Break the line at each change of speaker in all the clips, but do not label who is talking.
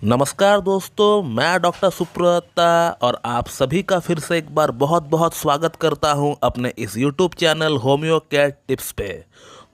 नमस्कार दोस्तों, मैं डॉक्टर सुप्रता और आप सभी का फिर से एक बार बहुत बहुत स्वागत करता हूं अपने इस YouTube channel homeo care tips पे।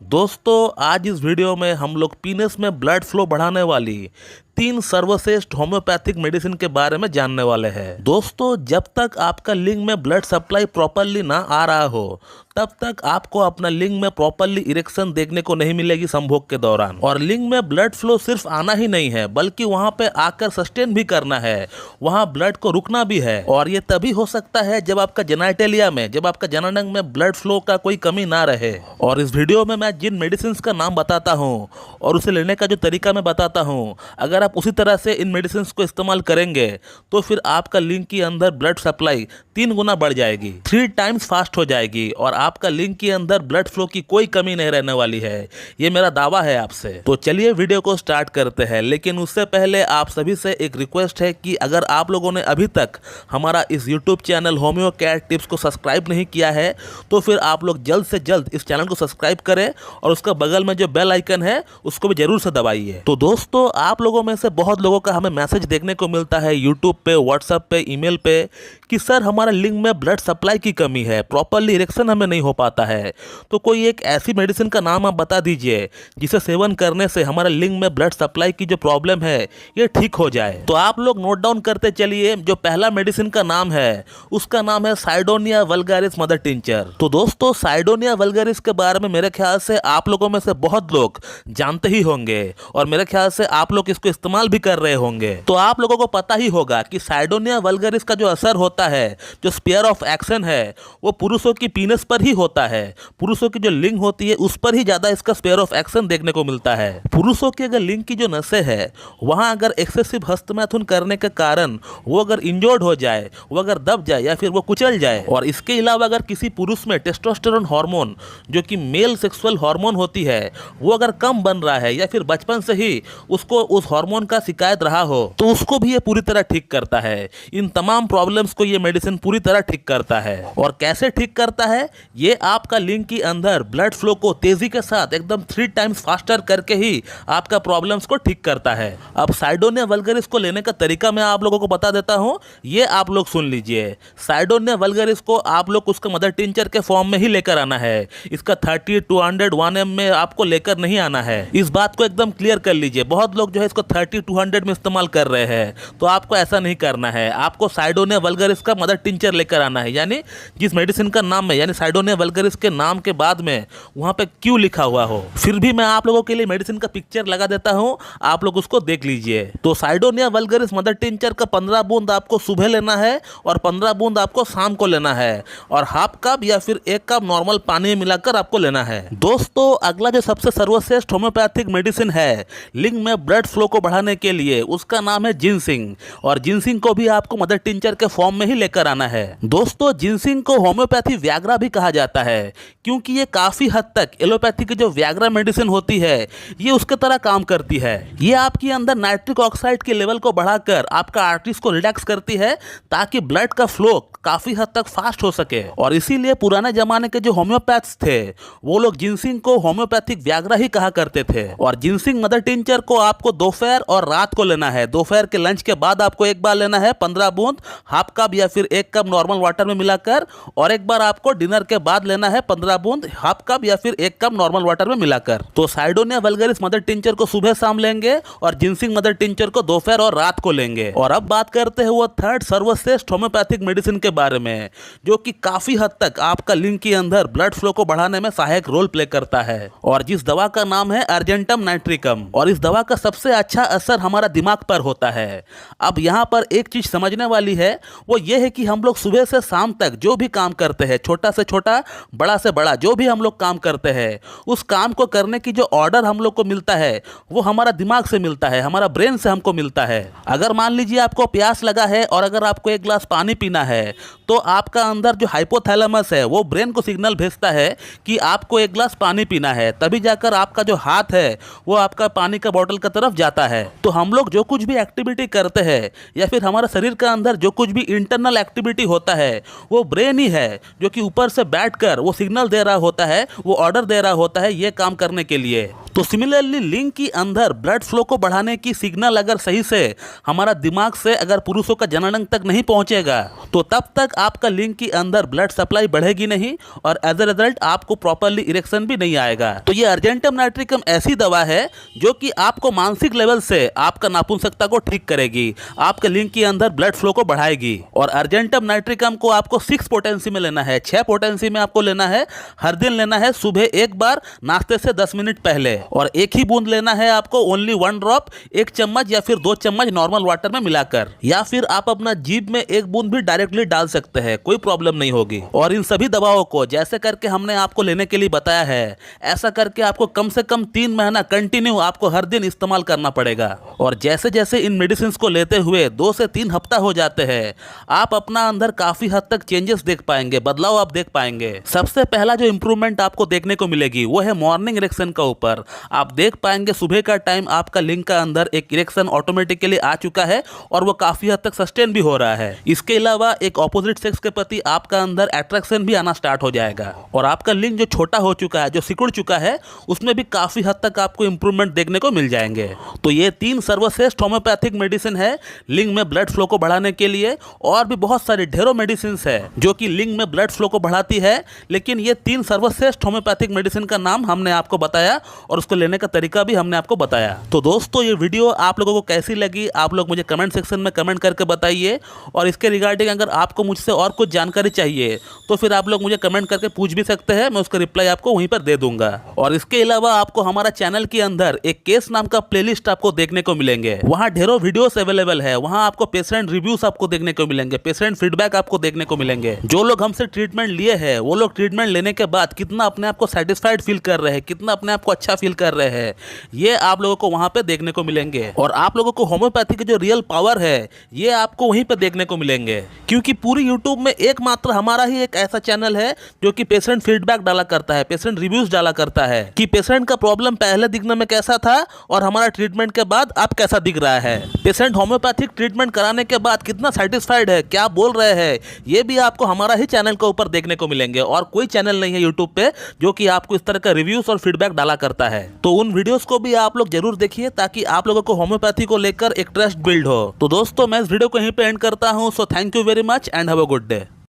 दोस्तों, आज इस वीडियो में हम लोग पीनस में ब्लड फ्लो बढ़ाने वाली 3 सर्वश्रेष्ठ होम्योपैथिक मेडिसिन के बारे में जानने वाले हैं। दोस्तों, जब तक आपका लिंग में ब्लड सप्लाई प्रॉपरली ना आ रहा हो तब तक आपको अपना लिंग में प्रॉपरली इरेक्शन देखने को नहीं मिलेगी संभोग के दौरान। और लिंग में ब्लड फ्लो सिर्फ आना ही नहीं है बल्कि वहां पे आकर सस्टेन भी करना है, वहां ब्लड को रुकना भी है। और ये तभी हो सकता है जब आपका जेनाइटेलिया में, जब आपका जननांग में ब्लड फ्लो का कोई कमी ना रहे। और इस वीडियो में मैं जिन मेडिसिन का नाम बताता हूँ और उसे लेने का जो तरीका मैं बताता हूँ, अगर आप उसी तरह से इन मेडिसिन को इस्तेमाल करेंगे तो फिर आपका लिंग के अंदर ब्लड सप्लाई 3 गुना बढ़ जाएगी, 3 टाइम्स फास्ट हो जाएगी और आपका लिंग के अंदर ब्लड फ्लो की कोई कमी नहीं रहने वाली है। ये मेरा दावा है आपसे। तो चलिए वीडियो को स्टार्ट करते हैं, लेकिन उससे पहले आप सभी से एक रिक्वेस्ट है कि अगर आप लोगों ने अभी तक हमारा इस YouTube channel homeo care tips को सब्सक्राइब नहीं किया है तो फिर आप लोग जल्द से जल्द इस चैनल को सब्सक्राइब करें और उसका बगल में जो बेल आइकन है उसको भी जरूर से दबाइए। तो दोस्तों, आप लोगों में से बहुत लोगों का हमें मैसेज देखने को मिलता है यूट्यूब पे, व्हाट्सएप पे, ईमेल पे कि सर हमारा लिंग में ब्लड सप्लाई की कमी है, प्रॉपरली इरेक्शन हमें नहीं हो पाता है। तो कोई एक ऐसी मेडिसिन का नाम आप बता दीजिए जिसे सेवन करने से हमारे लिंग में ब्लड सप्लाई की जो प्रॉब्लम है ये ठीक हो जाए। तो आप लोग नोट डाउन करते चलिए। जो पहला मेडिसिन का नाम है उसका नाम है साइडोनिया वल्गारिस मदर टिंचर। तो दोस्तों, साइडोनिया वल्गारिस के बारे में मेरे ख्याल से आप लोगों में से बहुत लोग जानते ही होंगे और मेरे ख्याल से आप लोग इसको इस्तेमाल भी कर रहे होंगे। तो आप लोगों को पता ही होगा कि साइडोनिया वल्गारिस का जो असर होता है, जो स्फीयर ऑफ एक्शन है, वो पुरुषों की पीनस पर ही होता है। पुरुषों की जो लिंग होती है उस पर ही ज्यादा इसका स्फीयर ऑफ एक्शन देखने को मिलता है। पुरुषों की अगर लिंग की जो नसें है वहां अगर एक्सेसिव हस्तमैथुन करने के कारण वो अगर इंजर्ड हो जाए, वो अगर दब जाए या फिर वो कुचल जाए, और इसके अलावा अगर किसी पुरुष में टेस्टोस्टेरोन हार्मोन जो कि मेल सेक्सुअल हार्मोन होती है वो अगर कम बन रहा है या फिर बचपन से ही उसको उस हार्मोन का शिकायत रहा हो तो उसको भी ये पूरी तरह ठीक करता है। इन तमाम प्रॉब्लम्स को ये मेडिसिन पूरी तरह ठीक करता है। और कैसे ठीक करता है? ये आपका लिंग के अंदर ब्लड फ्लो को तेजी के साथ एकदम 3 टाइम्स फास्टर करके ही आपका प्रॉब्लम्स को ठीक करता है। अब साइडोनिया वल्गारिस को लेने का तरीका मैं आप लोगों को बता देता हूं, ये आप लोग सुन लीजिए। साइडोनिया वल्गारिस को आप लोग उसका मदर टिंचर के फॉर्म में ही लेकर आना है। इसका 30, 200, 1 ml में आपको लेकर नहीं आना है। इस बात को एकदम क्लियर कर लीजिए। बहुत लोग जो है इसको 30, 200 में इस्तेमाल कर रहे हैं, तो आपको ऐसा नहीं करना है। आपको साइडोनिया वल्गारिस का मदर टिंचर लेकर आना है, यानी जिस मेडिसिन का नाम है, यानी साइडोनिया वल्गारिस के नाम के बाद में वहां पे क्यू लिखा हुआ हो। फिर भी मैं आप लोगों के लिए मेडिसिन का पिक्चर लगा देता हूं, आप लोग उसको देख लीजिए। तो साइडोनिया वल्गारिस मदर टिंचर का 15 बूंद आपको सुबह लेना है और 15 बूंद आपको शाम को लेना है, और हाफ कप या फिर 1 कप नॉर्मल पानी में मिलाकर आपको लेना है। दोस्तों, अगला जो सबसे सर्वश्रेष्ठ होम्योपैथिक मेडिसिन है लिंग में ब्लड फ्लो को बढ़ाने के लिए, उसका नाम है जिनसिंग। और जिनसिंग को भी आपको मदर टिंचर के फॉर्म में ही लेकर आना है। दोस्तों, जिनसिंग को होम्योपैथी व्याग्रा भी कहा जाता है क्योंकि ये काफी हद तक एलोपैथी की जो व्याग्रा मेडिसिन होती है ये उसके तरह काम करती है। ये आपके अंदर नाइट्रिक ऑक्साइड के लेवल को बढ़ाकर आपका आर्टरीज को रिलैक्स करती है ताकि ब्लड का फ्लो काफी हद तक फास्ट हो सके। और इसीलिए पुराने जमाने के जो होम्योपैथ्स थे वो लोग जिनसिंग को होम्योपैथिक व्याग्रा ही कहा करते थे। और जिनसिंग मदर टिंचर को आपको दोपहर और रात को लेना है। दोपहर के लंच के बाद आपको एक बार लेना है 15 बूंद हाफ कप या फिर 1 कप नॉर्मल वाटर में मिलाकर, और एक बार आपको डिनर के बाद लेना है 15 बूंद हाफ कप या फिर 1 कप नॉर्मल वाटर में मिलाकर। तो साइडोनिया वल्गारिस मदर टिंचर को सुबह शाम लेंगे और जिनसिंग मदर टिंचर को दोपहर और रात को लेंगे। और अब बात करते हैं वो 3rd सर्वश्रेष्ठ होम्योपैथिक मेडिसिन के बारे में जो कि काफी हद तक आपका लिंग के अंदर ब्लड फ्लो को बढ़ाने में सहायक रोल प्ले करता है, और जिस दवा का नाम है अर्जेंटम नाइट्रिकम। और इस दवा का सबसे अच्छा असर हमारा दिमाग पर होता है। अब यहाँ पर एक चीज समझने वाली है, वो ये है कि हम लोग सुबह से शाम तक जो भी काम करते हैं, छोटा से छोटा, बड़ा से बड़ा, जो भी हम लोग काम करते हैं, उस काम को करने की जो ऑर्डर हम लोग को मिलता है वो हमारा दिमाग से मिलता है, हमारा ब्रेन से हमको मिलता है। अगर मान लीजिए आपको प्यास लगा है और अगर आपको 1 गिलास पानी पीना है तो आपका अंदर जो हाइपोथैलेमस है वो ब्रेन को सिग्नल भेजता है कि आपको 1 गिलास पानी पीना है, तभी जाकर आपका जो हाथ है वो आपका पानी का बोतल की तरफ जाता है। तो हम लोग जो कुछ भी एक्टिविटी करते हैं या फिर हमारे शरीर के अंदर जो कुछ भी इंटरनल एक्टिविटी होता है वो ब्रेन ही है जो कि ऊपर से बैठकर वो सिग्नल दे रहा होता है, वो ऑर्डर दे रहा होता है ये काम करने के लिए। तो सिमिलरली लिंग की अंदर ब्लड फ्लो को बढ़ाने की सिग्नल अगर सही से हमारा दिमाग से अगर पुरुषों का जननांग तक नहीं पहुंचेगा तो तब तक आपका लिंग की अंदर ब्लड सप्लाई बढ़ेगी नहीं और एज ए रिजल्ट आपको प्रॉपरली इरेक्शन भी नहीं आएगा। तो ये अर्जेंटम नाइट्रिकम ऐसी दवा है जो कि आपको मानसिक लेवल से आपका नापुंसकता को ठीक करेगी, आपके लिंग के अंदर ब्लड फ्लो को बढ़ाएगी। और अर्जेंटम नाइट्रिकम को आपको 6 पोटेंसी में लेना है, 6 पोटेंसी में आपको लेना है। हर दिन लेना है सुबह एक बार नाश्ते से 10 मिनट पहले, और एक ही बूंद लेना है आपको, ओनली 1 ड्रॉप, 1 चम्मच या फिर 2 चम्मच नॉर्मल वाटर में मिलाकर, या फिर आप अपना जीभ में 1 बूंद भी डायरेक्टली डाल सकते हैं, कोई प्रॉब्लम नहीं होगी। और इन सभी दवाओं को जैसे करके हमने आपको लेने के लिए बताया है ऐसा करके आपको कम से कम 3 महीना कंटिन्यू आपको हर दिन इस्तेमाल करना पड़ेगा। और जैसे जैसे इन मेडिसिन को लेते हुए 2 से 3 हफ्ता हो जाते हैं आप अपना अंदर काफी हद तक चेंजेस देख पाएंगे, बदलाव आप देख पाएंगे। सबसे पहला जो इंप्रूवमेंट आपको देखने को मिलेगी वो है मॉर्निंग इरेक्शन का ऊपर। आप देख पाएंगे सुबह का टाइम आपका लिंग का अंदर एक इरेक्शन ऑटोमेटिकली आ चुका है और वो काफी हद तक सस्टेन भी हो रहा है। इसके अलावा एक ऑपोजिट सेक्स के प्रति आपका अंदर अट्रैक्शन भी आना स्टार्ट हो जाएगा और आपका लिंग जो छोटा हो चुका है, जो सिकुड़ चुका है, उसमें भी काफी हद तक आपको इंप्रूवमेंट देखने को मिल जाएंगे। तो ये 3 सर्वश्रेष्ठ होम्योपैथिक मेडिसिन है लिंग में ब्लड फ्लो को बढ़ाने के लिए। और भी बहुत सारी ढेरों मेडिसिन है जो कि लिंग में ब्लड फ्लो को बढ़ाती है, लेकिन ये 3 सर्वश्रेष्ठ होम्योपैथिक मेडिसिन का नाम हमने आपको बताया और उसको लेने का तरीका भी हमने आपको बताया। तो दोस्तों ये वीडियो आप लोगों को कैसी लगी आप लोग मुझे कमेंट सेक्शन में कमेंट करके बताइए। और इसके रिगार्डिंग अगर आपको मुझसे और कुछ जानकारी चाहिए तो फिर आप लोग मुझे कमेंट करके पूछ भी सकते हैं, मैं उसका रिप्लाई आपको वहीं पर दे दूंगा। और इसके अलावा आपको हमारा चैनल के अंदर एक केस नाम का प्लेलिस्ट आपको देखने को मिलेंगे, वहाँ ढेरों वीडियोस अवेलेबल है। वहाँ आपको पेशेंट रिव्यूज आपको देखने को मिलेंगे, पेशेंट फीडबैक आपको देखने को मिलेंगे। जो लोग हमसे ट्रीटमेंट लिए हैं वो लोग ट्रीटमेंट लेने के बाद कितना अपने आप को सेटिस्फाइड फील कर रहे हैं, कितना अपने आप को अच्छा फील कर रहे हैं, ये आप लोगों को वहाँ पे देखने को मिलेंगे। और आप लोगों को होम्योपैथी की जो रियल पावर है ये आपको वहीं पे देखने को मिलेंगे, क्योंकि पूरी यूट्यूब में एकमात्र हमारा ही एक ऐसा चैनल है जो कि पेशेंट फीडबैक डाला करता है, पेशेंट रिव्यूज डाला करता है कि पेशेंट का प्रॉब्लम पहले दिखने में कैसा था और हमारा ट्रीटमेंट के बाद अब कैसा दिख रहा है, पेशेंट होम्योपैथिक ट्रीटमेंट कराने के बाद कितना सेटिस्फाइड है, क्या बोल रहे हैं, ये भी आपको हमारा ही चैनल के ऊपर देखने को मिलेंगे। और कोई चैनल नहीं है यूट्यूब पे जो कि आपको इस तरह का रिव्यूज और फीडबैक डाला करता है। तो उन वीडियोस को भी आप लोग जरूर देखिए ताकि आप लोगों को होम्योपैथी को लेकर एक ट्रस्ट बिल्ड हो। तो दोस्तों मैं इस वीडियो को यहीं पे एंड करता हूं। So thank you very much and have a good day.